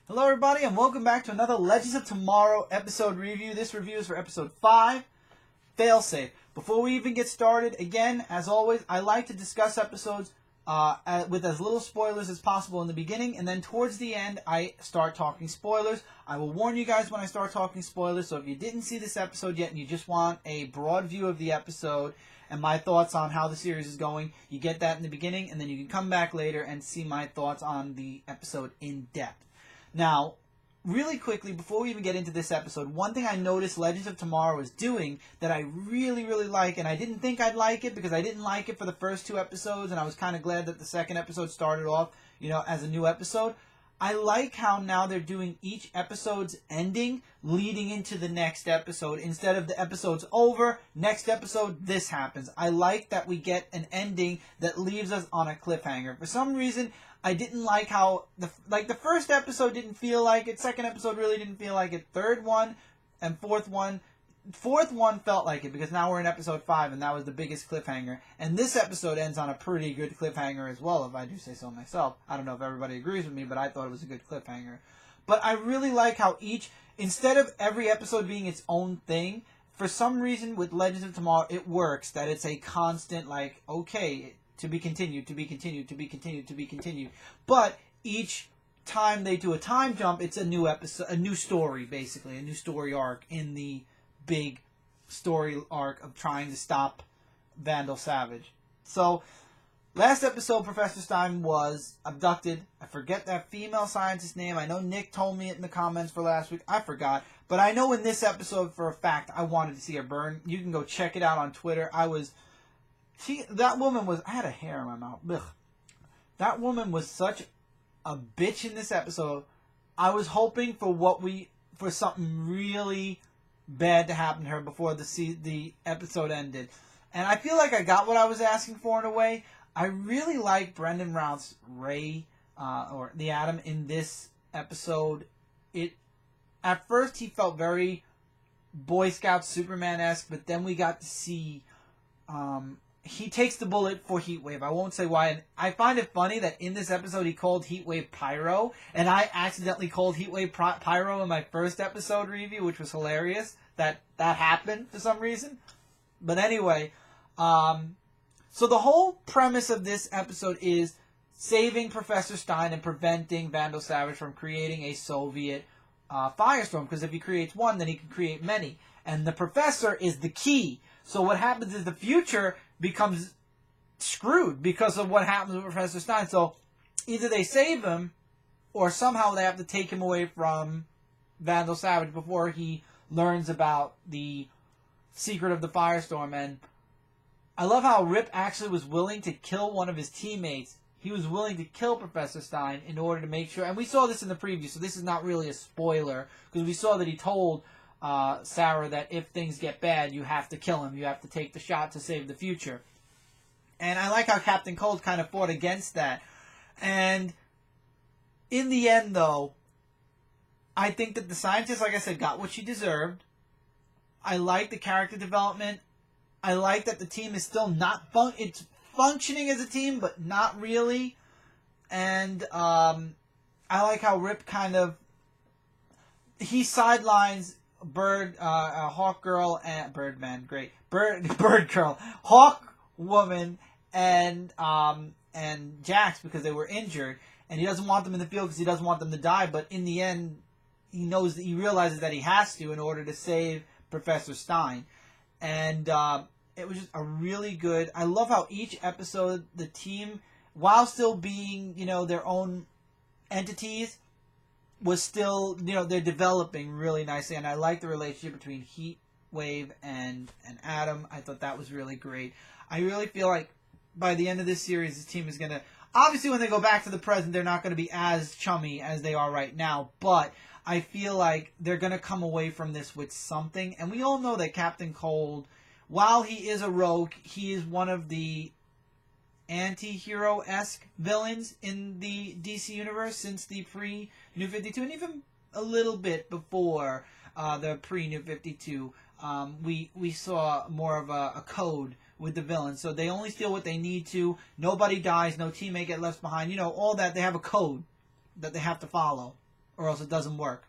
Hello everybody and welcome back to another Legends of Tomorrow episode review. This review is for episode 5, Failsafe. Before we even get started, again, as always, I like to discuss episodes with as little spoilers as possible in the beginning, and then towards the end, I start talking spoilers. I will warn you guys when I start talking spoilers, so if you didn't see this episode yet and you just want a broad view of the episode and my thoughts on how the series is going, you get that in the beginning, and then you can come back later and see my thoughts on the episode in depth. Now, really quickly, before we even get into this episode, one thing I noticed Legends of Tomorrow is doing that I really, really like, and I didn't think I'd like it because I didn't like it for the first 2 episodes, and I was kind of glad that the second episode started off, as a new episode. I like how now they're doing each episode's ending leading into the next episode. Instead of the episode's over, next episode, this happens. I like that we get an ending that leaves us on a cliffhanger. For some reason, I didn't like how, the first episode didn't feel like it, second episode really didn't feel like it, third one and fourth one felt like it because now we're in episode 5 and that was the biggest cliffhanger. And this episode ends on a pretty good cliffhanger as well, if I do say so myself. I don't know if everybody agrees with me, but I thought it was a good cliffhanger. But I really like how instead of every episode being its own thing, for some reason with Legends of Tomorrow, it works that it's a constant, okay, to be continued, to be continued, to be continued, to be continued. But each time they do a time jump, it's a new episode, a new story, basically, a new story arc in the big story arc of trying to stop Vandal Savage. So, last episode, Professor Stein was abducted. I forget that female scientist's name. I know Nick told me it in the comments for last week. I forgot. But I know in this episode, for a fact, I wanted to see her burn. You can go check it out on Twitter. That woman was... I had a hair in my mouth. Ugh. That woman was such a bitch in this episode. I was hoping for something really bad to happen to her before the episode ended. And I feel like I got what I was asking for in a way. I really like Brendan Routh's Ray, or the Atom, in this episode. At first he felt very Boy Scout Superman-esque, but then we got to see... he takes the bullet for Heatwave. I won't say why. And I find it funny that in this episode he called Heatwave Pyro, and I accidentally called Heatwave Pyro in my first episode review, which was hilarious. That happened for some reason. But anyway, so the whole premise of this episode is saving Professor Stein and preventing Vandal Savage from creating a Soviet firestorm. Because if he creates one, then he can create many. And the Professor is the key. So what happens is the future becomes screwed because of what happens with Professor Stein. So either they save him or somehow they have to take him away from Vandal Savage before he learns about the secret of the firestorm. And I love how Rip actually was willing to kill one of his teammates. He was willing to kill Professor Stein in order to make sure, and we saw this in the preview, so this is not really a spoiler, because we saw that he told Sarah that if things get bad, you have to kill him. You have to take the shot to save the future. And I like how Captain Cold kind of fought against that. And in the end, though, I think that the scientist, like I said, got what she deserved. I like the character development. I like that the team is still not it's functioning as a team, but not really. And I like how Rip kind of he sidelines Hawk Girl and Birdman, great. Bird Girl, Hawk Woman, and Jax because they were injured, and he doesn't want them in the field because he doesn't want them to die. But in the end, he realizes that he has to in order to save Professor Stein, and it was just a really good. I love how each episode the team, while still being their own entities, was still, they're developing really nicely, and I like the relationship between Heatwave and Atom. I thought that was really great. I really feel like by the end of this series, this team is going to, obviously when they go back to the present, they're not going to be as chummy as they are right now, but I feel like they're going to come away from this with something, and we all know that Captain Cold, while he is a rogue, he is one of the anti-hero-esque villains in the DC universe since the pre-New 52, and even a little bit before the pre-New 52. We saw more of a code with the villains. So they only steal what they need to. Nobody dies. No teammate get left behind. You know, all that. They have a code that they have to follow. or else it doesn't work.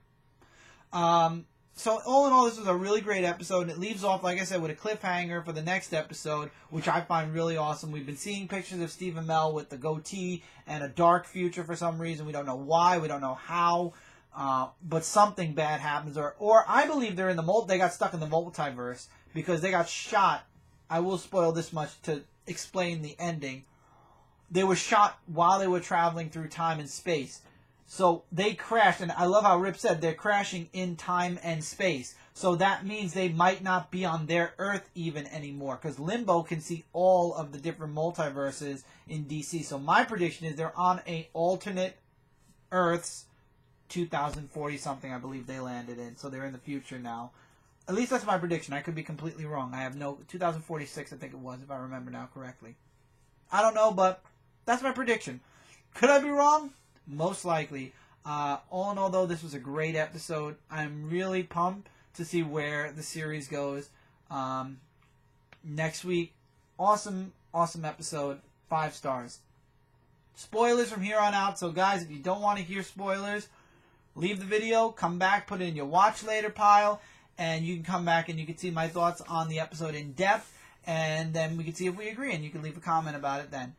So all in all, this was a really great episode, and it leaves off, like I said, with a cliffhanger for the next episode, which I find really awesome. We've been seeing pictures of Steve Amell with the goatee and a dark future for some reason. We don't know why, we don't know how, but something bad happens, or I believe they're in the they got stuck in the multiverse because they got shot. I will spoil this much to explain the ending. They were shot while they were traveling through time and space. So they crashed, and I love how Rip said they're crashing in time and space. So that means they might not be on their Earth even anymore, because Limbo can see all of the different multiverses in DC. So my prediction is they're on a alternate Earth's 2040 something, I believe they landed in. So they're in the future now. At least that's my prediction. I could be completely wrong. I have no 2046, I think it was, if I remember now correctly. I don't know, but that's my prediction. Could I be wrong? Most likely. All in all, though, this was a great episode. I'm really pumped to see where the series goes. Next week, awesome episode. 5 stars. Spoilers from here on out. So, guys, if you don't want to hear spoilers, leave the video, come back, put it in your watch later pile, and you can come back and you can see my thoughts on the episode in depth, and then we can see if we agree, and you can leave a comment about it then.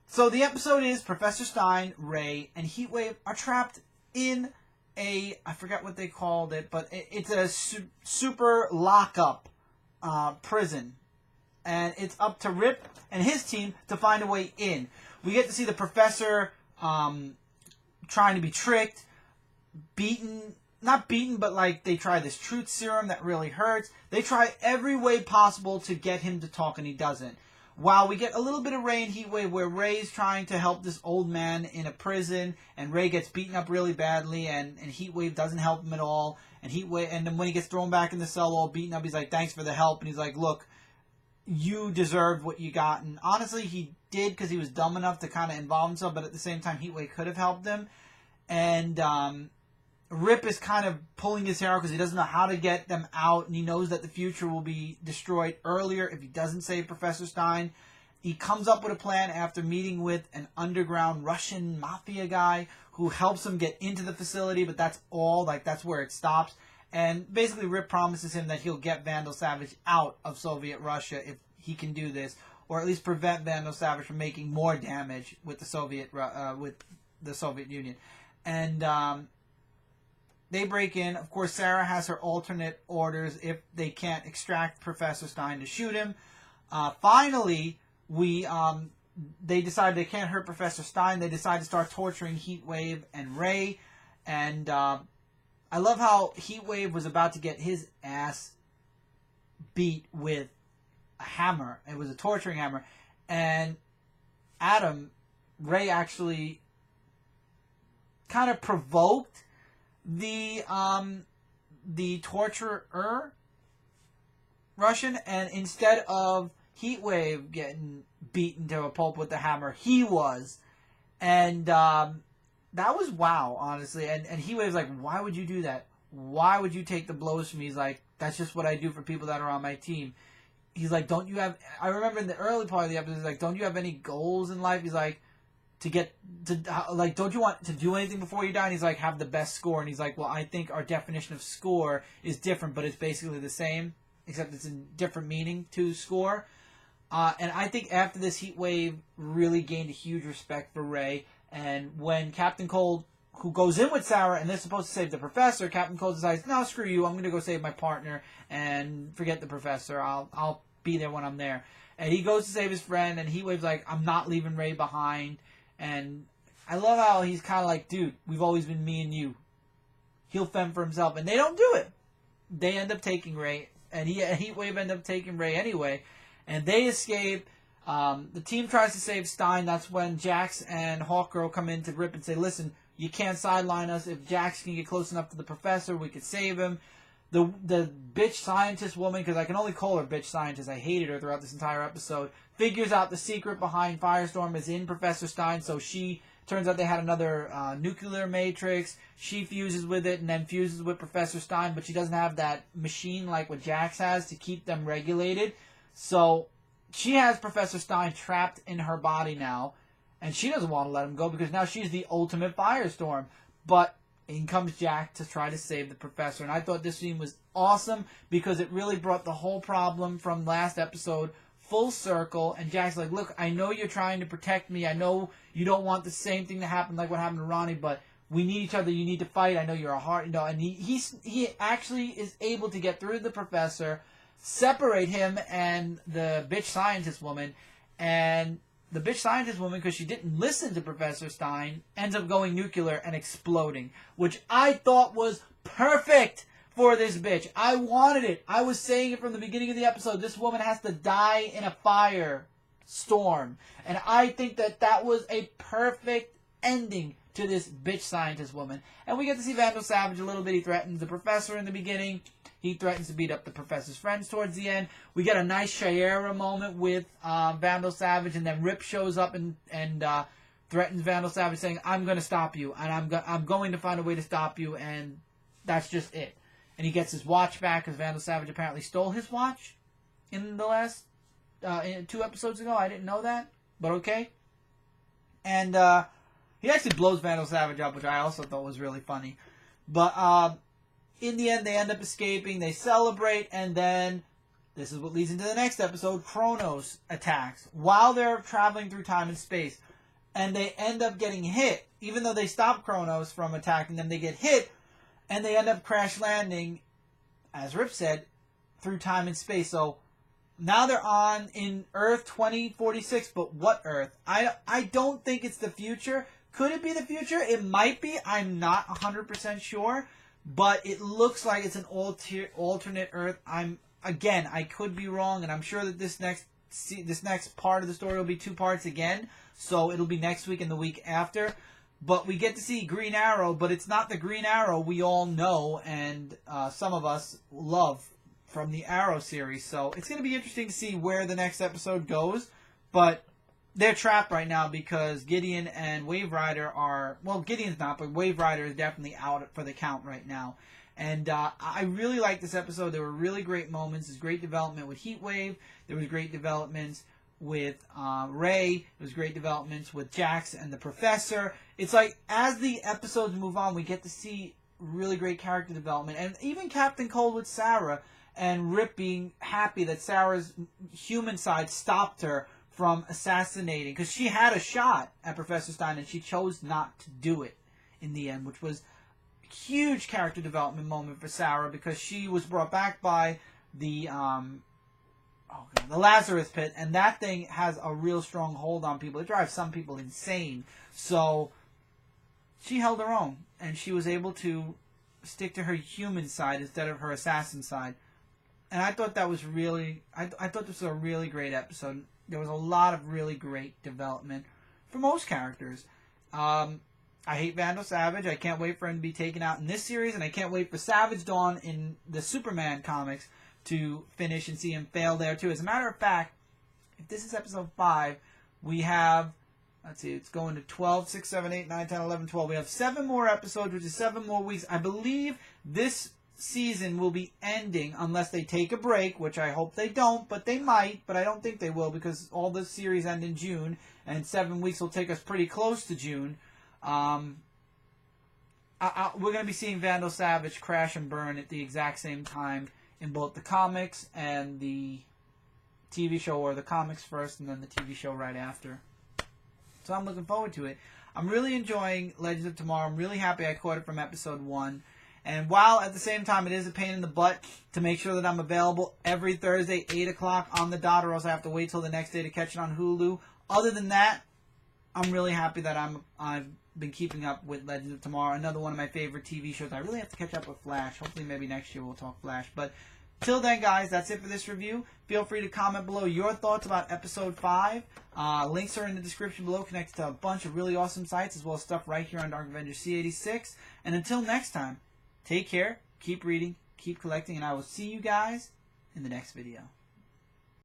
So the episode is Professor Stein, Ray, and Heatwave are trapped in I forget what they called it, but it's a super lockup prison. And it's up to Rip and his team to find a way in. We get to see the Professor trying to be tricked, not beaten, but like they try this truth serum that really hurts. They try every way possible to get him to talk, and he doesn't. While we get a little bit of Ray and Heatwave, where Ray's trying to help this old man in a prison, and Ray gets beaten up really badly, and Heatwave doesn't help him at all. And then when he gets thrown back in the cell all beaten up, he's like, "Thanks for the help." And he's like, "Look, you deserved what you got." And honestly, he did, because he was dumb enough to kind of involve himself, but at the same time, Heatwave could have helped him. And Rip is kind of pulling his hair out because he doesn't know how to get them out, and he knows that the future will be destroyed earlier if he doesn't save Professor Stein. He comes up with a plan after meeting with an underground Russian mafia guy who helps him get into the facility, but that's all. Like, that's where it stops. And basically, Rip promises him that he'll get Vandal Savage out of Soviet Russia if he can do this, or at least prevent Vandal Savage from making more damage with the Soviet Union. And they break in. Of course, Sarah has her alternate orders if they can't extract Professor Stein to shoot him. Finally, they decide they can't hurt Professor Stein. They decide to start torturing Heatwave and Ray. And I love how Heatwave was about to get his ass beat with a hammer. It was a torturing hammer. And Ray actually kind of provoked the torturer Russian, and instead of Heatwave getting beaten to a pulp with the hammer, he was. And that was wow, honestly. And Heatwave's like, "Why would you do that? Why would you take the blows from me?" He's like, "That's just what I do for people that are on my team." He's like, "Don't you have..." I remember in the early part of the episode, he's like, "Don't you have any goals in life?" He's like, "Don't you want to do anything before you die?" And he's like, "Have the best score." And he's like, "Well, I think our definition of score is different, but it's basically the same, except it's in different meaning to score." And I think after this, Heatwave really gained a huge respect for Ray. And when Captain Cold, who goes in with Sarah, and they're supposed to save the Professor, Captain Cold decides, "No, screw you, I'm going to go save my partner, and forget the Professor, I'll be there when I'm there." And he goes to save his friend, and Heatwave's like, "I'm not leaving Ray behind." And I love how he's kind of like, "Dude, we've always been me and you. He'll fend for himself." And they don't do it. They end up taking Ray, and Heatwave end up taking Ray anyway. And they escape. The team tries to save Stein. That's when Jax and Hawkgirl come in to Rip and say, "Listen, you can't sideline us. If Jax can get close enough to the Professor, we could save him." The bitch scientist woman, because I can only call her bitch scientist, I hated her throughout this entire episode, figures out the secret behind Firestorm is in Professor Stein, so she turns out they had another nuclear matrix. She fuses with it and then fuses with Professor Stein, but she doesn't have that machine like what Jax has to keep them regulated. So she has Professor Stein trapped in her body now, and she doesn't want to let him go because now she's the ultimate Firestorm. But in comes Jack to try to save the professor. And I thought this scene was awesome because it really brought the whole problem from last episode full circle. And Jack's like, look, I know you're trying to protect me. I know you don't want the same thing to happen like what happened to Ronnie, but we need each other. You need to fight. I know you're a heart, you know. And he actually is able to get through the professor, separate him and the bitch scientist woman. And the bitch scientist woman, because she didn't listen to Professor Stein, ends up going nuclear and exploding, which I thought was perfect for this bitch. I wanted it. I was saying it from the beginning of the episode. This woman has to die in a fire storm. And I think that that was a perfect ending to this bitch scientist woman. And we get to see Vandal Savage a little bit. He threatens the professor in the beginning. He threatens to beat up the professor's friends towards the end. We get a nice Shayera moment with Vandal Savage, and then Rip shows up and threatens Vandal Savage, saying, "I'm going to stop you, and I'm going to find a way to stop you," and that's just it. And he gets his watch back because Vandal Savage apparently stole his watch in the last 2 episodes ago. I didn't know that, but okay. And he actually blows Vandal Savage up, which I also thought was really funny. But in the end, they end up escaping. They celebrate, and then this is what leads into the next episode. Kronos attacks while they're traveling through time and space, and they end up getting hit. Even though they stop Kronos from attacking them, they get hit, and they end up crash landing, as Rip said, through time and space. So now they're in Earth 2046, but what Earth? I don't think it's the future. Could it be the future? It might be. I'm not 100% sure. But it looks like it's an alternate Earth. I could be wrong, and I'm sure that this next part of the story will be 2 parts again. So it'll be next week and the week after. But we get to see Green Arrow, but it's not the Green Arrow we all know and some of us love from the Arrow series. So it's going to be interesting to see where the next episode goes. But they're trapped right now because Gideon and Wave Rider are... Well, Gideon's not, but Wave Rider is definitely out for the count right now. And I really liked this episode. There were really great moments. There's great development with Heatwave. There was great developments with Ray. There was great developments with Jax and the Professor. It's like, as the episodes move on, we get to see really great character development. And even Captain Cold with Sarah, and Rip being happy that Sarah's human side stopped her from assassinating, because she had a shot at Professor Stein and she chose not to do it in the end, which was a huge character development moment for Sarah, because she was brought back by the Lazarus Pit, and that thing has a real strong hold on people. It drives some people insane. So she held her own, and she was able to stick to her human side instead of her assassin side. And I thought that was really... I thought this was a really great episode. There was a lot of really great development for most characters. I hate Vandal Savage. I can't wait for him to be taken out in this series, and I can't wait for Savage Dawn in the Superman comics to finish and see him fail there too. As a matter of fact, if this is episode 5, we have... Let's see, it's going to 12, 6, 7, 8, 9, 10, 11, 12. We have 7 more episodes, which is 7 more weeks. I believe this season will be ending unless they take a break, which I hope they don't, but they might, but I don't think they will, because all the series end in June, and 7 weeks will take us pretty close to June. We're going to be seeing Vandal Savage crash and burn at the exact same time in both the comics and the TV show, or the comics first and then the TV show right after. So I'm looking forward to it. I'm really enjoying Legends of Tomorrow. I'm really happy I caught it from episode 1. And while at the same time it is a pain in the butt to make sure that I'm available every Thursday, 8 o'clock on the dot, or else I have to wait till the next day to catch it on Hulu. Other than that, I'm really happy that I've been keeping up with Legends of Tomorrow, another one of my favorite TV shows. I really have to catch up with Flash. Hopefully maybe next year we'll talk Flash. But till then, guys, that's it for this review. Feel free to comment below your thoughts about Episode 5. Links are in the description below, connected to a bunch of really awesome sites, as well as stuff right here on Dark Avenger C86. And until next time, take care, keep reading, keep collecting, and I will see you guys in the next video.